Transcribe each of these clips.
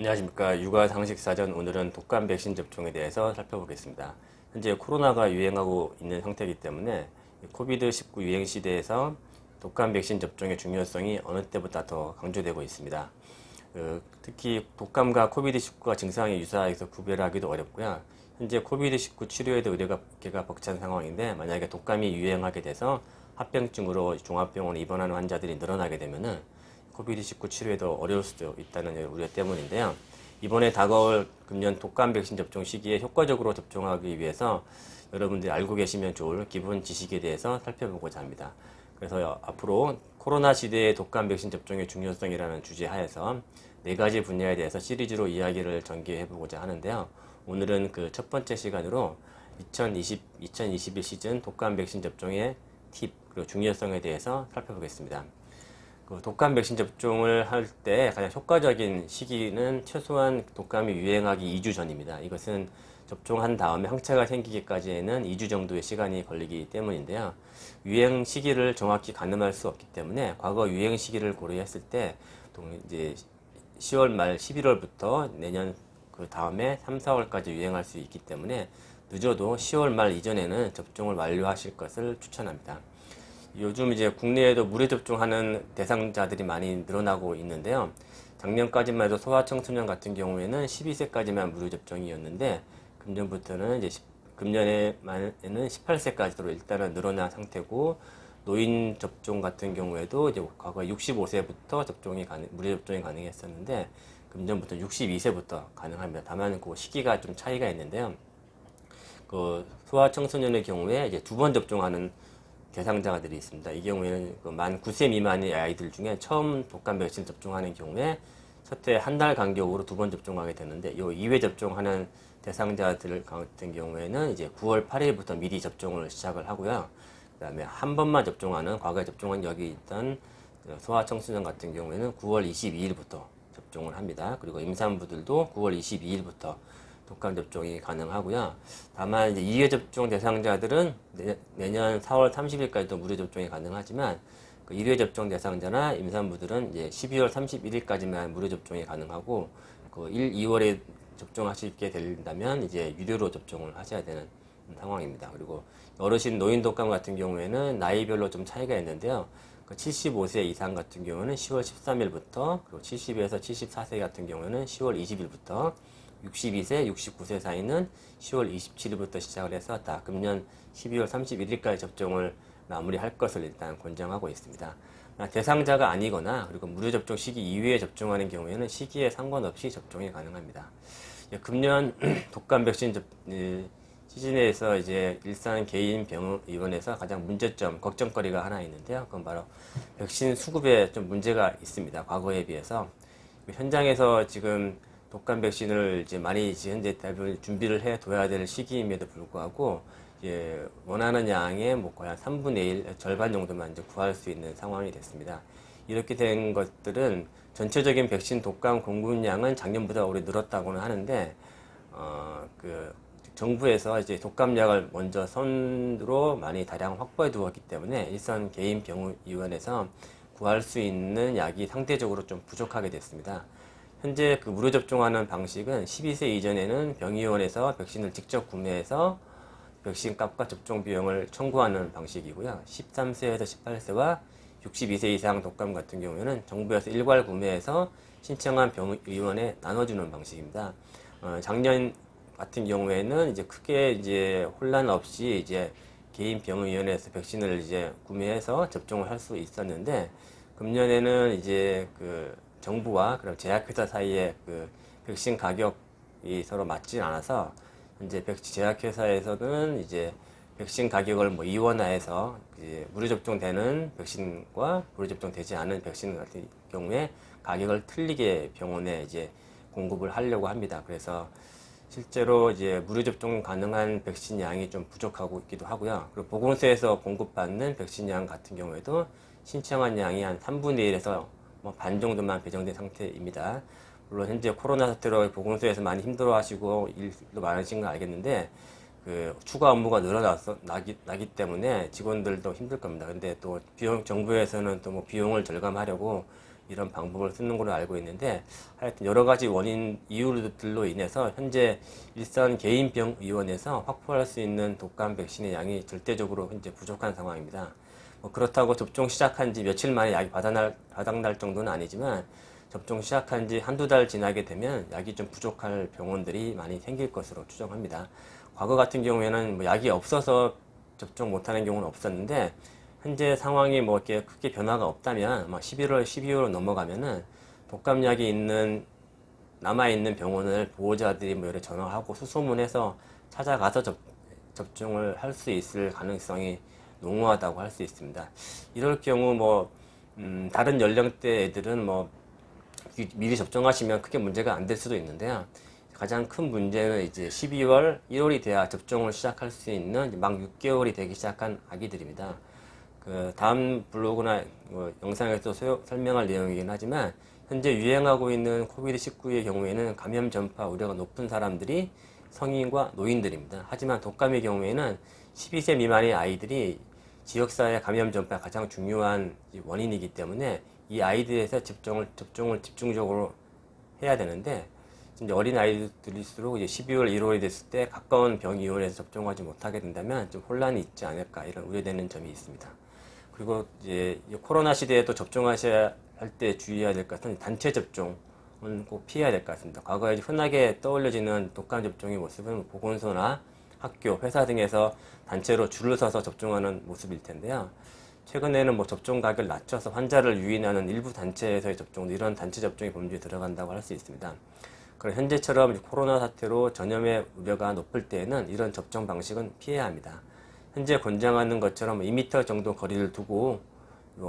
안녕하십니까. 육아상식사전. 오늘은 독감 백신 접종에 대해서 살펴보겠습니다. 현재 코로나가 유행하고 있는 상태이기 때문에 코비드19 유행 시대에서 독감 백신 접종의 중요성이 어느 때보다 더 강조되고 있습니다. 특히 독감과 코비드19가 증상이 유사해서 구별하기도 어렵고요. 현재 코비드19 치료에도 의료계가 벅찬 상황인데, 만약에 독감이 유행하게 돼서 합병증으로 종합병원에 입원하는 환자들이 늘어나게 되면은 코비드19 치료에도 어려울 수도 있다는 우려 때문인데요. 이번에 다가올 금년 독감 백신 접종 시기에 효과적으로 접종하기 위해서 여러분들이 알고 계시면 좋을 기본 지식에 대해서 살펴보고자 합니다. 그래서 앞으로 코로나 시대의 독감 백신 접종의 중요성이라는 주제 하에서 네 가지 분야에 대해서 시리즈로 이야기를 전개해 보고자 하는데요. 오늘은 그 첫 번째 시간으로 2021 시즌 독감 백신 접종의 팁, 그리고 중요성에 대해서 살펴보겠습니다. 독감 백신 접종을 할 때 가장 효과적인 시기는 최소한 독감이 유행하기 2주 전입니다. 이것은 접종한 다음에 항체가 생기기까지는 2주 정도의 시간이 걸리기 때문인데요. 유행 시기를 정확히 가늠할 수 없기 때문에 과거 유행 시기를 고려했을 때 이제 10월 말 11월부터 내년 그 다음에 3, 4월까지 유행할 수 있기 때문에 늦어도 10월 말 이전에는 접종을 완료하실 것을 추천합니다. 요즘 이제 국내에도 무료 접종하는 대상자들이 많이 늘어나고 있는데요. 작년까지만 해도 소아청소년 같은 경우에는 12세까지만 무료 접종이었는데, 금년부터는 이제 금년에는 18세까지로 일단은 늘어난 상태고, 노인 접종 같은 경우에도 이제 과거 65세부터 무료 접종이 가능했었는데, 금년부터 62세부터 가능합니다. 다만 그 시기가 좀 차이가 있는데요. 그 소아청소년의 경우에 이제 두 번 접종하는 대상자들이 있습니다. 이 경우에는 만 9세 미만의 아이들 중에 처음 독감 백신 접종하는 경우에 첫해 한 달 간격으로 두 번 접종하게 되는데, 이 2회 접종하는 대상자들 같은 경우에는 이제 9월 8일부터 미리 접종을 시작을 하고요. 그 다음에 한 번만 접종하는, 과거에 접종한 적이 있던 소아청소년 같은 경우에는 9월 22일부터 접종을 합니다. 그리고 임산부들도 9월 22일부터 독감 접종이 가능하고요. 다만 이제 2회 접종 대상자들은 내년 4월 30일까지도 무료 접종이 가능하지만, 그 1회 접종 대상자나 임산부들은 이제 12월 31일까지만 무료 접종이 가능하고, 그 2월에 접종하시게 된다면 이제 유료로 접종을 하셔야 되는 상황입니다. 그리고 어르신 노인 독감 같은 경우에는 나이별로 좀 차이가 있는데요. 그 75세 이상 같은 경우는 10월 13일부터, 그리고 70에서 74세 같은 경우는 10월 20일부터, 62세, 69세 사이는 10월 27일부터 시작을 해서 다 금년 12월 31일까지 접종을 마무리할 것을 일단 권장하고 있습니다. 대상자가 아니거나 그리고 무료 접종 시기 이후에 접종하는 경우에는 시기에 상관없이 접종이 가능합니다. 금년 독감 백신 시즌에서 이제 일산 개인 병의원에서 가장 문제점, 걱정거리가 하나 있는데요. 그건 바로 백신 수급에 좀 문제가 있습니다. 과거에 비해서. 현장에서 지금 독감 백신을 이제 많이 현재 대부분 준비를 해 둬야 될 시기임에도 불구하고, 이제 원하는 양의 뭐 거의 한 3분의 1, 절반 정도만 이제 구할 수 있는 상황이 됐습니다. 이렇게 된 것들은 전체적인 백신 독감 공급량은 작년보다 올해 늘었다고는 하는데, 정부에서 이제 독감약을 먼저 선으로 많이 다량 확보해 두었기 때문에 일선 개인 병의원에서 구할 수 있는 약이 상대적으로 좀 부족하게 됐습니다. 현재 그 무료 접종하는 방식은 12세 이전에는 병의원에서 백신을 직접 구매해서 백신 값과 접종 비용을 청구하는 방식이고요. 13세에서 18세와 62세 이상 독감 같은 경우에는 정부에서 일괄 구매해서 신청한 병의원에 나눠주는 방식입니다. 작년 같은 경우에는 이제 크게 이제 혼란 없이 이제 개인 병의원에서 백신을 이제 구매해서 접종을 할 수 있었는데, 금년에는 이제 그 정부와 그럼 제약회사 사이에 그 백신 가격이 서로 맞지 않아서 현재 제약회사에서는 이제 백신 가격을 뭐 이원화해서 이제 무료 접종되는 백신과 무료 접종되지 않은 백신 같은 경우에 가격을 틀리게 병원에 이제 공급을 하려고 합니다. 그래서 실제로 이제 무료 접종 가능한 백신 양이 좀 부족하고 있기도 하고요. 그리고 보건소에서 공급받는 백신 양 같은 경우에도 신청한 양이 한 3분의 1에서 뭐 반 정도만 배정된 상태입니다. 물론 현재 코로나 사태로 보건소에서 많이 힘들어하시고 일도 많으신 거 알겠는데, 그 추가 업무가 나기 때문에 직원들도 힘들 겁니다. 근데 또 정부에서는 또 뭐 비용을 절감하려고 이런 방법을 쓰는 걸로 알고 있는데, 하여튼 여러 가지 원인 이유들로 인해서 현재 일선 개인병의원에서 확보할 수 있는 독감 백신의 양이 절대적으로 현재 부족한 상황입니다. 뭐 그렇다고 접종 시작한 지 며칠 만에 약이 바닥날 정도는 아니지만, 접종 시작한 지 한두 달 지나게 되면 약이 좀 부족할 병원들이 많이 생길 것으로 추정합니다. 과거 같은 경우에는 뭐 약이 없어서 접종 못하는 경우는 없었는데, 현재 상황이 뭐 이렇게 크게 변화가 없다면 아마 11월, 12월 넘어가면은 독감약이 남아있는 병원을 보호자들이 뭐 이렇게 전화하고 수소문해서 찾아가서 접종을 할 수 있을 가능성이 농후하다고 할 수 있습니다. 이럴 경우 뭐, 다른 연령대 애들은 뭐 미리 접종하시면 크게 문제가 안 될 수도 있는데요. 가장 큰 문제는 이제 12월, 1월이 돼야 접종을 시작할 수 있는 막 6개월이 되기 시작한 아기들입니다. 그 다음 블로그나 영상에서 설명할 내용이긴 하지만, 현재 유행하고 있는 코비드19의 경우에는 감염 전파 우려가 높은 사람들이 성인과 노인들입니다. 하지만 독감의 경우에는 12세 미만의 아이들이 지역사회 감염 전파의 가장 중요한 원인이기 때문에 이 아이들에서 접종을 집중적으로 해야 되는데, 이제 어린 아이들일수록 이제 12월, 1월이 됐을 때 가까운 병의원에서 접종하지 못하게 된다면 좀 혼란이 있지 않을까, 이런 우려되는 점이 있습니다. 그리고 이제 코로나 시대에 또 접종하셔야 할 때 주의해야 될 것은 단체 접종은 꼭 피해야 될 것 같습니다. 과거에 흔하게 떠올려지는 독감 접종의 모습은 보건소나 학교, 회사 등에서 단체로 줄을 서서 접종하는 모습일 텐데요. 최근에는 뭐 접종 가격을 낮춰서 환자를 유인하는 일부 단체에서의 접종, 이런 단체 접종이 범주에 들어간다고 할 수 있습니다. 그럼 현재처럼 코로나 사태로 전염의 우려가 높을 때에는 이런 접종 방식은 피해야 합니다. 현재 권장하는 것처럼 2m 정도 거리를 두고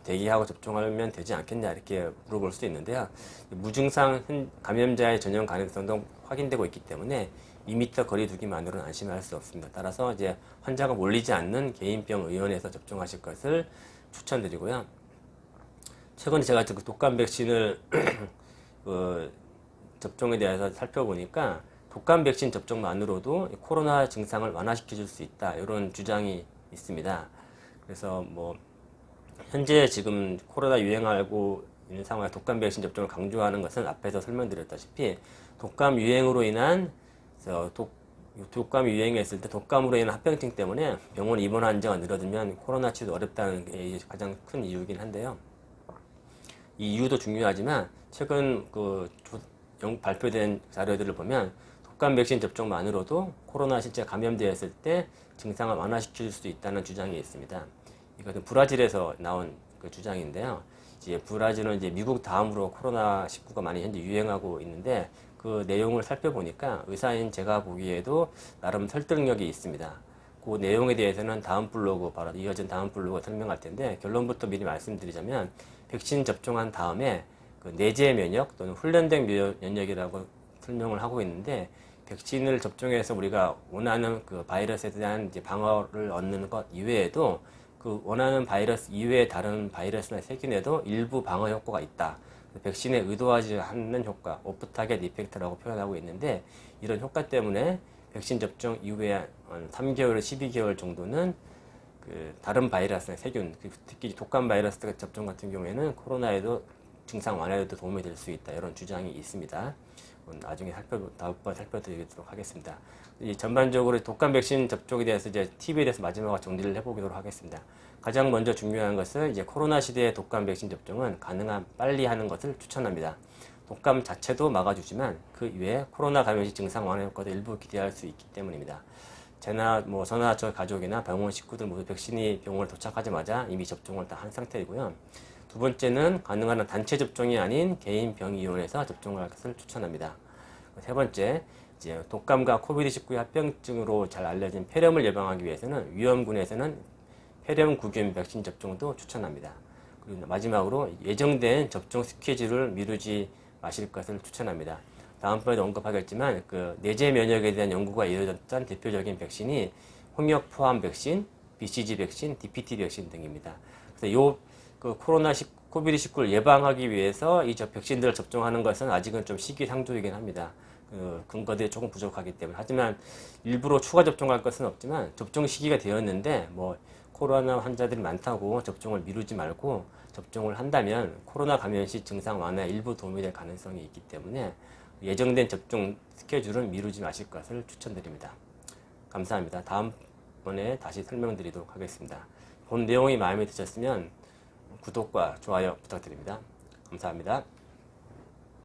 대기하고 접종하면 되지 않겠냐, 이렇게 물어볼 수도 있는데요. 무증상 감염자의 전염 가능성도 확인되고 있기 때문에 2m 거리 두기만으로는 안심할 수 없습니다. 따라서 이제 환자가 몰리지 않는 개인병 의원에서 접종하실 것을 추천드리고요. 최근에 제가 그 독감 백신을 접종에 대해서 살펴보니까 독감 백신 접종만으로도 코로나 증상을 완화시켜 줄 수 있다, 이런 주장이 있습니다. 그래서 뭐 현재 지금 코로나 유행하고 있는 상황에 독감 백신 접종을 강조하는 것은 앞에서 설명드렸다시피 독감 유행으로 인한 독감 유행했을 때 독감으로 인한 합병증 때문에 병원 입원 환자가 늘어들면 코로나 치료 어렵다는 게 가장 큰 이유이긴 한데요. 이 이유도 중요하지만 최근 발표된 자료들을 보면 독감 백신 접종만으로도 코로나 실제 감염되었을 때 증상을 완화시킬 수 있다는 주장이 있습니다. 이것은 브라질에서 나온 그 주장인데요. 이제 브라질은 이제 미국 다음으로 코로나19가 많이 현재 유행하고 있는데, 그 내용을 살펴보니까 의사인 제가 보기에도 나름 설득력이 있습니다. 그 내용에 대해서는 바로 이어진 다음 블로그 설명할 텐데, 결론부터 미리 말씀드리자면, 백신 접종한 다음에 그 내재 면역 또는 훈련된 면역이라고 설명을 하고 있는데, 백신을 접종해서 우리가 원하는 그 바이러스에 대한 이제 방어를 얻는 것 이외에도 그 원하는 바이러스 이외의 다른 바이러스나 세균에도 일부 방어 효과가 있다. 백신에 의도하지 않는 효과, 오프 타겟 이펙트라고 표현하고 있는데, 이런 효과 때문에 백신 접종 이후에 3개월, 12개월 정도는 그 다른 바이러스나 세균, 특히 독감 바이러스 접종 같은 경우에는 코로나에도 증상 완화에도 도움이 될 수 있다, 이런 주장이 있습니다. 나중에 다음번 살펴드리도록 하겠습니다. 이 전반적으로 독감 백신 접종에 대해서 이제 팁에 대해서 마지막으로 정리를 해보도록 하겠습니다. 가장 먼저 중요한 것은 이제 코로나 시대의 독감 백신 접종은 가능한 빨리 하는 것을 추천합니다. 독감 자체도 막아주지만 그 이외에 코로나 감염 시 증상 완화 효과도 일부 기대할 수 있기 때문입니다. 저나 저 가족이나 병원 식구들 모두 백신이 병원에 도착하자마자 이미 접종을 다 한 상태이고요. 두 번째는 가능한 한 단체 접종이 아닌 개인 병의원에서 접종을 할 것을 추천합니다. 세 번째, 이제 독감과 코비드19의 합병증으로 잘 알려진 폐렴을 예방하기 위해서는 위험군에서는 폐렴구균 백신 접종도 추천합니다. 그리고 마지막으로 예정된 접종 스케줄을 미루지 마실 것을 추천합니다. 다음번에도 언급하겠지만 그 내재 면역에 대한 연구가 이루어졌던 대표적인 백신이 홍역 포함 백신, BCG 백신, DPT 백신 등입니다. 그래서 코비드19를 예방하기 위해서 이 백신들을 접종하는 것은 아직은 좀 시기상조이긴 합니다. 근거들이 조금 부족하기 때문에. 하지만 일부러 추가 접종할 것은 없지만 접종 시기가 되었는데 코로나 환자들이 많다고 접종을 미루지 말고 접종을 한다면 코로나 감염 시 증상 완화에 일부 도움이 될 가능성이 있기 때문에 예정된 접종 스케줄은 미루지 마실 것을 추천드립니다. 감사합니다. 다음번에 다시 설명드리도록 하겠습니다. 본 내용이 마음에 드셨으면 구독과 좋아요 부탁드립니다. 감사합니다.